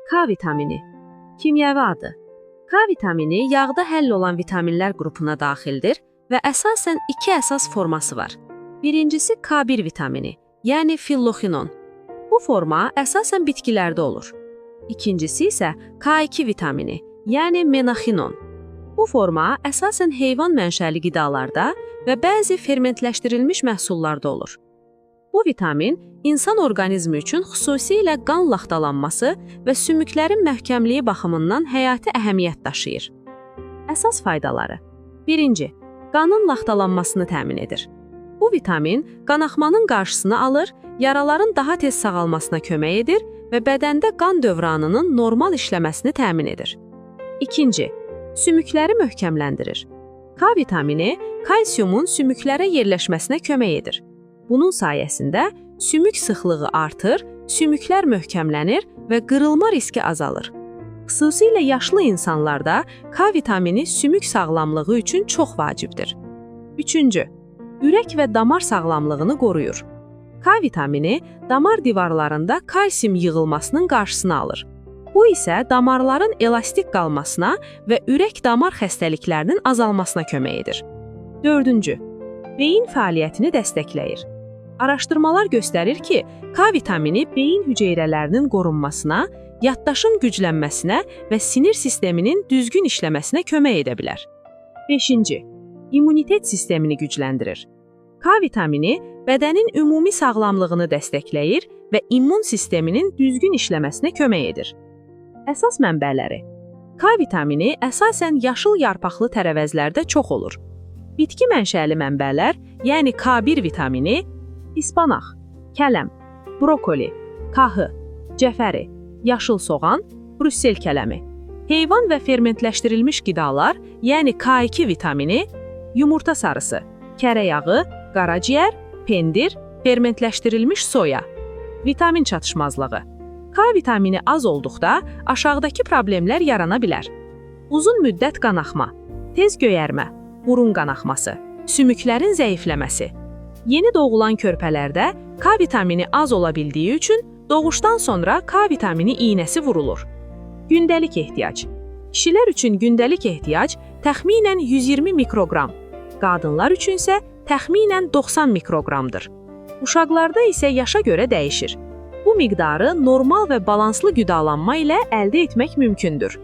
K vitamini. Kimyəvi adı. K vitamini yağda həll olan vitaminlər qrupuna daxildir və əsasən iki əsas forması var. Birincisi K1 vitamini, yəni filloxinon. Bu forma əsasən bitkilərdə olur. İkincisi isə K2 vitamini, yəni menaxinon. Bu forma əsasən heyvan mənşəli qidalarda və bəzi fermentləşdirilmiş məhsullarda olur. Bu vitamin insan orqanizmi üçün xüsusilə qan laxtalanması və sümüklərin məhkəmliyi baxımından həyati əhəmiyyət daşıyır. Əsas faydaları. Birinci, qanın laxtalanmasını təmin edir. Bu vitamin qanaxmanın qarşısını alır, yaraların daha tez sağalmasına kömək edir və bədəndə qan dövranının normal işləməsini təmin edir. İkinci, sümükləri möhkəmləndirir. K vitamini kalsiumun sümüklərə yerləşməsinə kömək edir. Bunun sayəsində sümük sıxlığı artır, sümüklər möhkəmlənir və qırılma riski azalır. Xüsusilə yaşlı insanlarda K vitamini sümük sağlamlığı üçün çox vacibdir. Üçüncü, ürək və damar sağlamlığını qoruyur. K vitamini damar divarlarında kalsium yığılmasının qarşısını alır. Bu isə damarların elastik qalmasına və ürək-damar xəstəliklərinin azalmasına kömək edir. Dördüncü, beyin fəaliyyətini dəstəkləyir. Araşdırmalar göstərir ki, K vitamini beyin hüceyrələrinin qorunmasına, yaddaşın güclənməsinə və sinir sisteminin düzgün işləməsinə kömək edə bilər. Beşinci, immunitet sistemini gücləndirir. K vitamini bədənin ümumi sağlamlığını dəstəkləyir və immun sisteminin düzgün işləməsinə kömək edir. Əsas mənbələri. K vitamini əsasən yaşıl yarpaqlı tərəvəzlərdə çox olur. Bitki mənşəli mənbələr, yəni K1 vitamini, ispanaq, kələm, brokoli, kahı, cəfəri, yaşıl soğan, Brüssel kələmi. Heyvan və fermentləşdirilmiş qidalar, yəni K2 vitamini, yumurta sarısı, kərə yağı, qaraciyər, pendir, fermentləşdirilmiş soya. Vitamin çatışmazlığı. K vitamini az olduqda aşağıdakı problemlər yarana bilər. Uzun müddət qanaxma, tez göyərmə, burun qanaxması, sümüklərin zəifləməsi. Yeni doğulan körpələrdə K vitamini az ola bildiyi üçün doğuşdan sonra K vitamini iynəsi vurulur. Gündəlik ehtiyac. Kişilər üçün gündəlik ehtiyac təxminən 120 mikroqram, qadınlar üçün isə təxminən 90 mikroqramdır. Uşaqlarda isə yaşa görə dəyişir. Bu miqdarı normal və balanslı qidalanma ilə əldə etmək mümkündür.